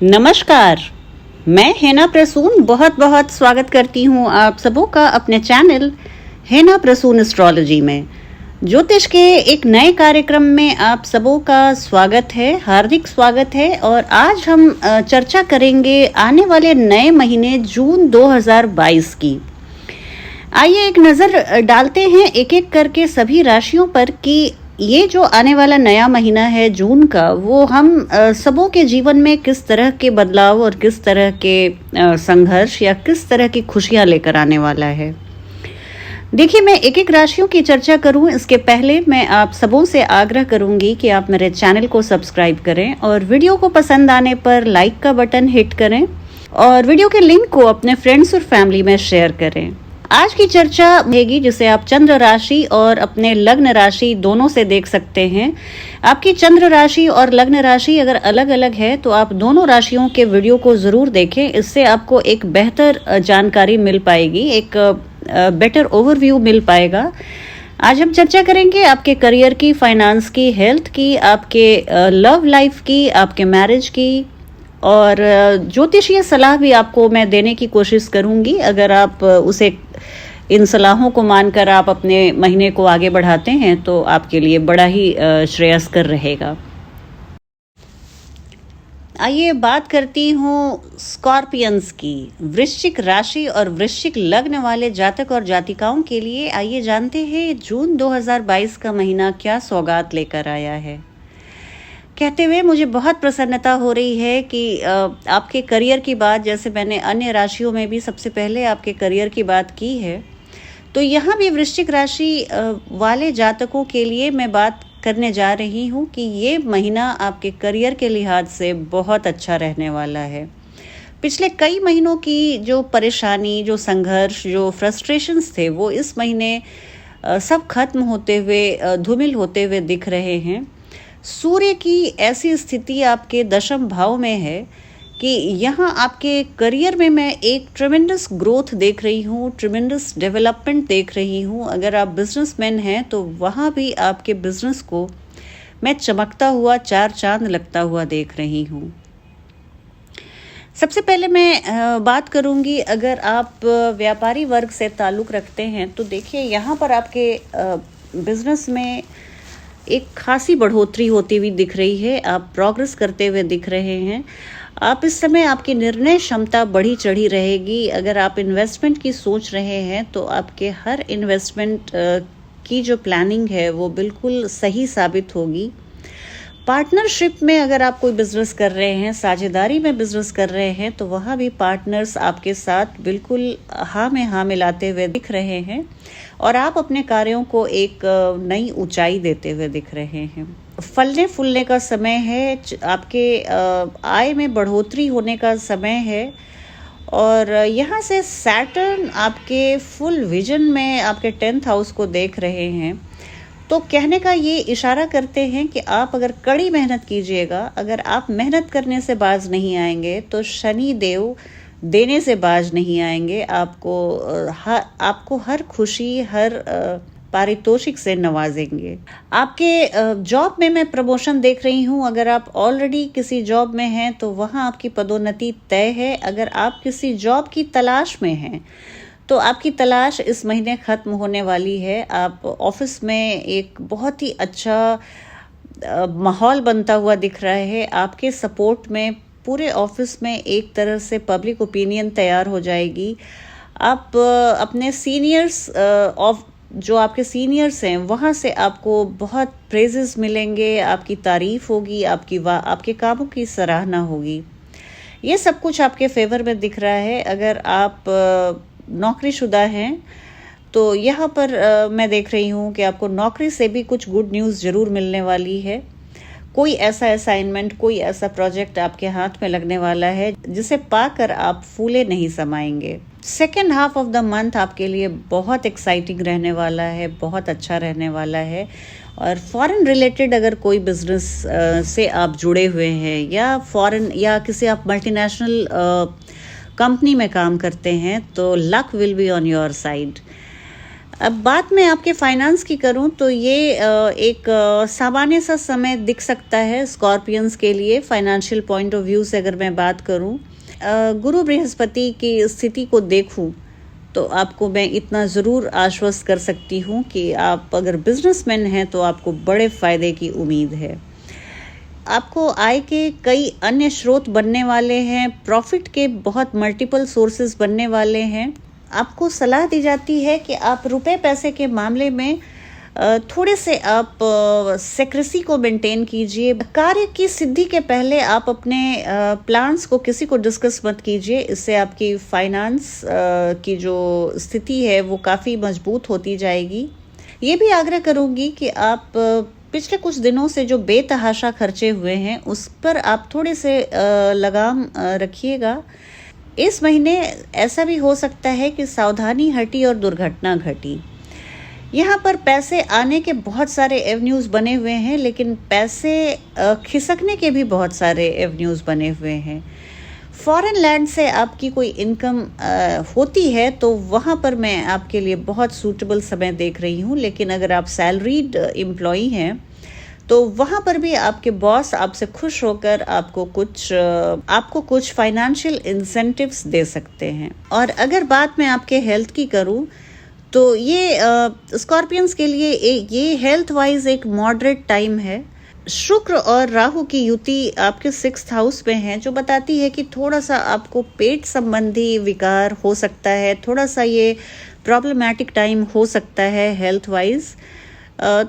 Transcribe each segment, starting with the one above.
नमस्कार। मैं हेना प्रसून बहुत बहुत स्वागत करती हूँ आप सबों का अपने चैनल हेना प्रसून एस्ट्रोलॉजी में। ज्योतिष के एक नए कार्यक्रम में आप सबों का स्वागत है, हार्दिक स्वागत है। और आज हम चर्चा करेंगे आने वाले नए महीने जून 2022 की। आइए एक नज़र डालते हैं एक एक करके सभी राशियों पर कि ये जो आने वाला नया महीना है जून का, वो हम सबों के जीवन में किस तरह के बदलाव और किस तरह के संघर्ष या किस तरह की खुशियां लेकर आने वाला है। देखिए, मैं एक एक राशियों की चर्चा करूं इसके पहले मैं आप सबों से आग्रह करूंगी कि आप मेरे चैनल को सब्सक्राइब करें और वीडियो को पसंद आने पर लाइक का बटन हिट करें और वीडियो के लिंक को अपने फ्रेंड्स और फैमिली में शेयर करें। आज की चर्चा रहेगी जिसे आप चंद्र राशि और अपने लग्न राशि दोनों से देख सकते हैं। आपकी चंद्र राशि और लग्न राशि अगर अलग अलग है तो आप दोनों राशियों के वीडियो को ज़रूर देखें। इससे आपको एक बेहतर जानकारी मिल पाएगी, एक बेटर ओवरव्यू मिल पाएगा। आज हम चर्चा करेंगे आपके करियर की, फाइनेंस की, हेल्थ की, आपके लव लाइफ की, आपके मैरिज की और ज्योतिषीय सलाह भी आपको मैं देने की कोशिश करूंगी। अगर आप उसे इन सलाहों को मानकर आप अपने महीने को आगे बढ़ाते हैं तो आपके लिए बड़ा ही श्रेयस्कर रहेगा। आइए बात करती हूँ स्कॉर्पियंस की, वृश्चिक राशि और वृश्चिक लग्न वाले जातक और जातिकाओं के लिए। आइए जानते हैं जून 2022 का महीना क्या सौगात लेकर आया है। कहते हुए मुझे बहुत प्रसन्नता हो रही है कि आपके करियर की बात, जैसे मैंने अन्य राशियों में भी सबसे पहले आपके करियर की बात की है, तो यहाँ भी वृश्चिक राशि वाले जातकों के लिए मैं बात करने जा रही हूँ कि ये महीना आपके करियर के लिहाज से बहुत अच्छा रहने वाला है। पिछले कई महीनों की जो परेशानी, जो संघर्ष, जो फ्रस्ट्रेशंस थे, वो इस महीने सब खत्म होते हुए, धूमिल होते हुए दिख रहे हैं। सूर्य की ऐसी स्थिति आपके दशम भाव में है कि यहाँ आपके करियर में मैं एक ट्रेमेंडस ग्रोथ देख रही हूँ, ट्रेमेंडस डेवलपमेंट देख रही हूँ। अगर आप बिजनेसमैन हैं तो वहाँ भी आपके बिजनेस को मैं चमकता हुआ, चार चांद लगता हुआ देख रही हूँ। सबसे पहले मैं बात करूँगी, अगर आप व्यापारी वर्ग से ताल्लुक़ रखते हैं तो देखिए यहाँ पर आपके बिजनेस में एक खासी बढ़ोतरी होती हुई दिख रही है। आप प्रोग्रेस करते हुए दिख रहे हैं। आप इस समय, आपकी निर्णय क्षमता बढ़ी चढ़ी रहेगी। अगर आप इन्वेस्टमेंट की सोच रहे हैं तो आपके हर इन्वेस्टमेंट की जो प्लानिंग है वो बिल्कुल सही साबित होगी। पार्टनरशिप में अगर आप कोई बिजनेस कर रहे हैं, साझेदारी में बिजनेस कर रहे हैं, तो वहाँ भी पार्टनर्स आपके साथ बिल्कुल हाँ में हाँ मिलाते हुए दिख रहे हैं और आप अपने कार्यों को एक नई ऊंचाई देते हुए दिख रहे हैं। फलने फूलने का समय है, आपके आय में बढ़ोतरी होने का समय है और यहाँ से सैटर्न आपके फुल विजन में आपके 10th हाउस को देख रहे हैं। तो कहने का ये इशारा करते हैं कि आप अगर कड़ी मेहनत कीजिएगा, अगर आप मेहनत करने से बाज नहीं आएंगे तो शनि देव देने से बाज नहीं आएंगे। आपको हर खुशी, हर पारितोषिक से नवाजेंगे। आपके जॉब में मैं प्रमोशन देख रही हूँ। अगर आप ऑलरेडी किसी जॉब में हैं तो वहाँ आपकी पदोन्नति तय है। अगर आप किसी जॉब की तलाश में हैं तो आपकी तलाश इस महीने ख़त्म होने वाली है। आप ऑफिस में एक बहुत ही अच्छा माहौल बनता हुआ दिख रहा है। आपके सपोर्ट में पूरे ऑफिस में एक तरह से पब्लिक ओपिनियन तैयार हो जाएगी। आप अपने सीनियर्स जो आपके सीनियर्स हैं वहाँ से आपको बहुत प्रेजेस मिलेंगे, आपकी तारीफ होगी, आपके कामों की सराहना होगी। ये सब कुछ आपके फेवर में दिख रहा है। अगर आप नौकरीशुदा हैं तो यहाँ पर मैं देख रही हूँ कि आपको नौकरी से भी कुछ गुड न्यूज़ ज़रूर मिलने वाली है। कोई ऐसा असाइनमेंट, कोई ऐसा प्रोजेक्ट आपके हाथ में लगने वाला है जिसे पाकर आप फूले नहीं समाएंगे। Second half of the month आपके लिए बहुत एक्साइटिंग रहने वाला है, बहुत अच्छा रहने वाला है। और फॉरेन रिलेटेड अगर कोई बिजनेस से आप जुड़े हुए हैं या फॉरेन या किसी आप मल्टीनेशनल कंपनी में काम करते हैं तो luck will be on your side. अब बात मैं आपके फाइनेंस की करूं तो ये एक सामान्य सा समय दिख सकता है स्कॉर्पियंस के लिए। फाइनेंशियल पॉइंट ऑफ व्यू से अगर मैं बात करूं, गुरु बृहस्पति की स्थिति को देखूं तो आपको मैं इतना ज़रूर आश्वस्त कर सकती हूं कि आप अगर बिजनेसमैन हैं तो आपको बड़े फ़ायदे की उम्मीद है। आपको आय के कई अन्य स्रोत बनने वाले हैं, प्रॉफिट के बहुत मल्टीपल सोर्सेज बनने वाले हैं। आपको सलाह दी जाती है कि आप रुपए पैसे के मामले में थोड़े से आप सेक्रेसी को मेंटेन कीजिए। कार्य की सिद्धि के पहले आप अपने प्लान्स को किसी को डिस्कस मत कीजिए, इससे आपकी फाइनेंस की जो स्थिति है वो काफ़ी मजबूत होती जाएगी। ये भी आग्रह करूँगी कि आप पिछले कुछ दिनों से जो बेतहाशा खर्चे हुए हैं उस पर आप थोड़े से लगाम रखिएगा। इस महीने ऐसा भी हो सकता है कि सावधानी हटी और दुर्घटना घटी। यहाँ पर पैसे आने के बहुत सारे एवेन्यूज़ बने हुए हैं, लेकिन पैसे खिसकने के भी बहुत सारे एवेन्यूज़ बने हुए हैं। फॉरेन लैंड से आपकी कोई इनकम होती है तो वहाँ पर मैं आपके लिए बहुत सूटेबल समय देख रही हूँ, लेकिन अगर आप सैलरीड एम्प्लॉई हैं तो वहाँ पर भी आपके बॉस आपसे खुश होकर आपको कुछ फाइनेंशियल इंसेंटिव्स दे सकते हैं। और अगर बात मैं आपके हेल्थ की करूँ तो ये स्कॉर्पियंस के लिए ये हेल्थ वाइज एक मॉडरेट टाइम है। शुक्र और राहु की युति आपके 6th हाउस में है, जो बताती है कि थोड़ा सा आपको पेट संबंधी विकार हो सकता है, थोड़ा सा ये प्रॉब्लमैटिक टाइम हो सकता है हेल्थ वाइज।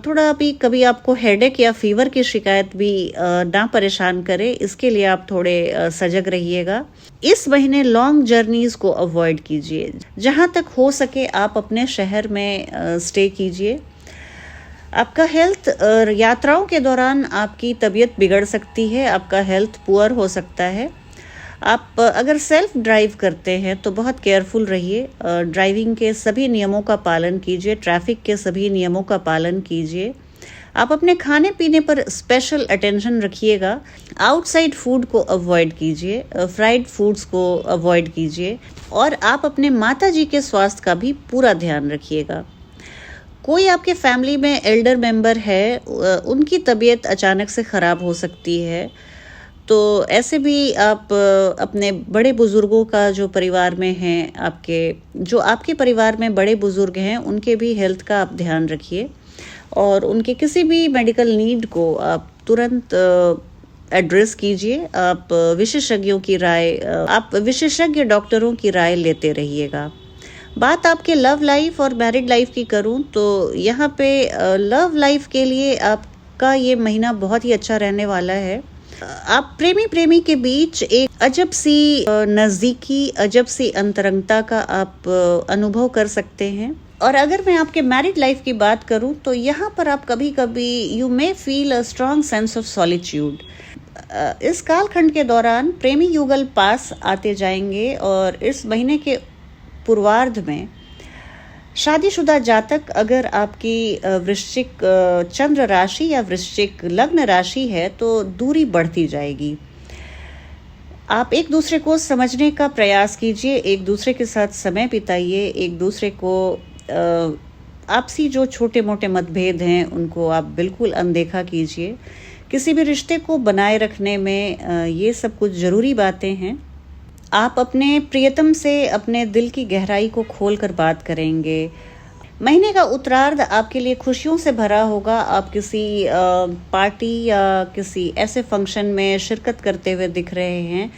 थोड़ा भी कभी आपको हेडेक या फीवर की शिकायत भी ना परेशान करे, इसके लिए आप थोड़े सजग रहिएगा। इस महीने लॉन्ग जर्नीज को अवॉइड कीजिए। जहां तक हो सके आप अपने शहर में स्टे कीजिए। आपका हेल्थ यात्राओं के दौरान आपकी तबीयत बिगड़ सकती है, आपका हेल्थ पुअर हो सकता है। आप अगर सेल्फ ड्राइव करते हैं तो बहुत केयरफुल रहिए। ड्राइविंग के सभी नियमों का पालन कीजिए, ट्रैफिक के सभी नियमों का पालन कीजिए। आप अपने खाने पीने पर स्पेशल अटेंशन रखिएगा। आउटसाइड फूड को अवॉइड कीजिए, फ्राइड फूड्स को अवॉइड कीजिए, और आप अपने माताजी के स्वास्थ्य का भी पूरा ध्यान रखिएगा। कोई आपके फैमिली में एल्डर मेंबर है, उनकी तबीयत अचानक से ख़राब हो सकती है, तो ऐसे भी आप अपने बड़े बुज़ुर्गों का जो परिवार में हैं, आपके परिवार में बड़े बुज़ुर्ग हैं, उनके भी हेल्थ का आप ध्यान रखिए। और उनके किसी भी मेडिकल नीड को आप तुरंत एड्रेस कीजिए। आप विशेषज्ञ डॉक्टरों की राय लेते रहिएगा। बात आपके लव लाइफ और मैरिड लाइफ की करूं तो यहाँ पे लव लाइफ के लिए आपका ये महीना बहुत ही अच्छा रहने वाला है। आप प्रेमी के बीच एक अजब सी नज़दीकी, अजब सी अंतरंगता का आप अनुभव कर सकते हैं। और अगर मैं आपके मैरिड लाइफ की बात करूं तो यहाँ पर आप कभी कभी you may feel a strong sense of solitude. इस कालखंड के दौरान प्रेमी युगल पास आते जाएंगे, और इस महीने के पूर्वार्ध में शादीशुदा जातक, अगर आपकी वृश्चिक चंद्र राशि या वृश्चिक लग्न राशि है तो दूरी बढ़ती जाएगी। आप एक दूसरे को समझने का प्रयास कीजिए, एक दूसरे के साथ समय बिताइए, एक दूसरे को आपसी जो छोटे मोटे मतभेद हैं उनको आप बिल्कुल अनदेखा कीजिए। किसी भी रिश्ते को बनाए रखने में ये सब कुछ ज़रूरी बातें हैं। आप अपने प्रियतम से अपने दिल की गहराई को खोलकर बात करेंगे। महीने का उत्तरार्ध आपके लिए खुशियों से भरा होगा। आप किसी पार्टी या किसी ऐसे फंक्शन में शिरकत करते हुए दिख रहे हैं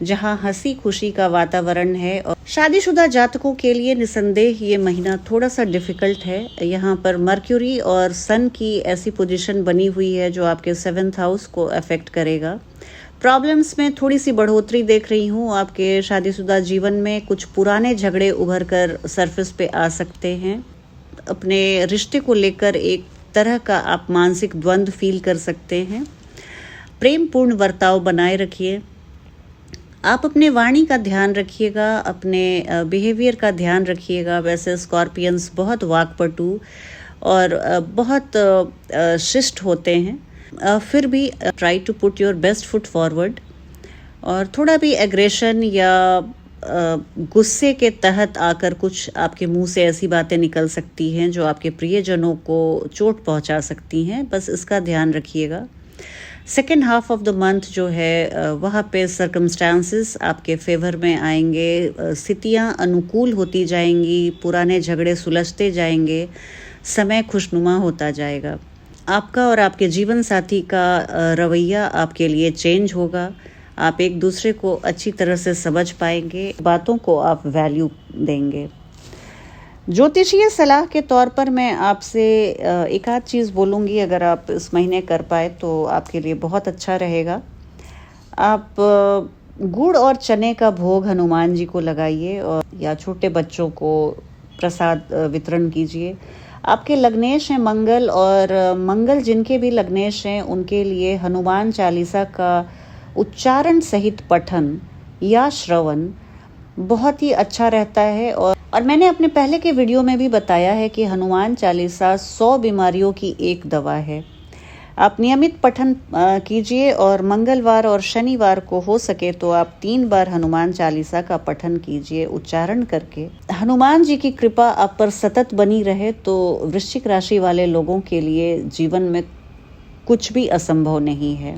जहां हंसी खुशी का वातावरण है। और शादीशुदा जातकों के लिए निसंदेह ये महीना थोड़ा सा डिफिकल्ट है। यहाँ पर मर्क्यूरी और सन की ऐसी पोजीशन बनी हुई है जो आपके 7th हाउस को अफेक्ट करेगा। प्रॉब्लम्स में थोड़ी सी बढ़ोतरी देख रही हूँ। आपके शादीशुदा जीवन में कुछ पुराने झगड़े उभर कर सरफेस पे आ सकते हैं। अपने रिश्ते को लेकर एक तरह का आप मानसिक द्वंद्व फील कर सकते हैं। प्रेम पूर्ण बर्ताव बनाए रखिए। आप अपने वाणी का ध्यान रखिएगा, अपने बिहेवियर का ध्यान रखिएगा। वैसे स्कॉर्पियंस बहुत वाकपटू और बहुत शिष्ट होते हैं, फिर भी try to put your best foot forward. और थोड़ा भी एग्रेशन या गुस्से के तहत आकर कुछ आपके मुंह से ऐसी बातें निकल सकती हैं जो आपके प्रियजनों को चोट पहुंचा सकती हैं, बस इसका ध्यान रखिएगा। Second half of the month जो है वहाँ पे सर्कमस्टांसेस आपके फेवर में आएंगे, स्थितियाँ अनुकूल होती जाएंगी, पुराने झगड़े सुलझते जाएंगे, समय खुशनुमा होता जाएगा। आपका और आपके जीवन साथी का रवैया आपके लिए चेंज होगा। आप एक दूसरे को अच्छी तरह से समझ पाएंगे, बातों को आप वैल्यू देंगे। ज्योतिषीय सलाह के तौर पर मैं आपसे एक आध चीज़ बोलूँगी, अगर आप इस महीने कर पाए तो आपके लिए बहुत अच्छा रहेगा। आप गुड़ और चने का भोग हनुमान जी को लगाइए और या छोटे बच्चों को प्रसाद वितरण कीजिए। आपके लग्नेश हैं मंगल, और मंगल जिनके भी लग्नेश हैं उनके लिए हनुमान चालीसा का उच्चारण सहित पठन या श्रवण बहुत ही अच्छा रहता है। और मैंने अपने पहले के वीडियो में भी बताया है कि हनुमान चालीसा 100 बीमारियों की एक दवा है। आप नियमित पठन कीजिए, और मंगलवार और शनिवार को हो सके तो आप 3 बार हनुमान चालीसा का पठन कीजिए उच्चारण करके। हनुमान जी की कृपा आप पर सतत बनी रहे तो वृश्चिक राशि वाले लोगों के लिए जीवन में कुछ भी असंभव नहीं है।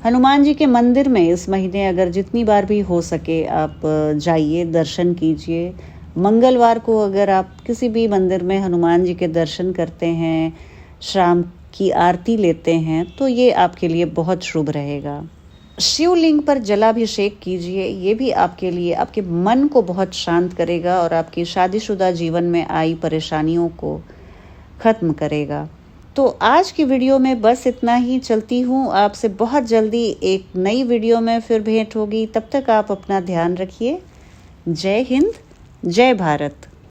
हनुमान जी के मंदिर में इस महीने अगर जितनी बार भी हो सके आप जाइए, दर्शन कीजिए। मंगलवार को अगर आप किसी भी मंदिर में हनुमान जी के दर्शन करते हैं, शाम की आरती लेते हैं, तो ये आपके लिए बहुत शुभ रहेगा। शिवलिंग पर जलाभिषेक कीजिए, ये भी आपके लिए आपके मन को बहुत शांत करेगा और आपकी शादीशुदा जीवन में आई परेशानियों को खत्म करेगा। तो आज की वीडियो में बस इतना ही। चलती हूँ, आपसे बहुत जल्दी एक नई वीडियो में फिर भेंट होगी। तब तक आप अपना ध्यान रखिए। जय हिंद, जय भारत।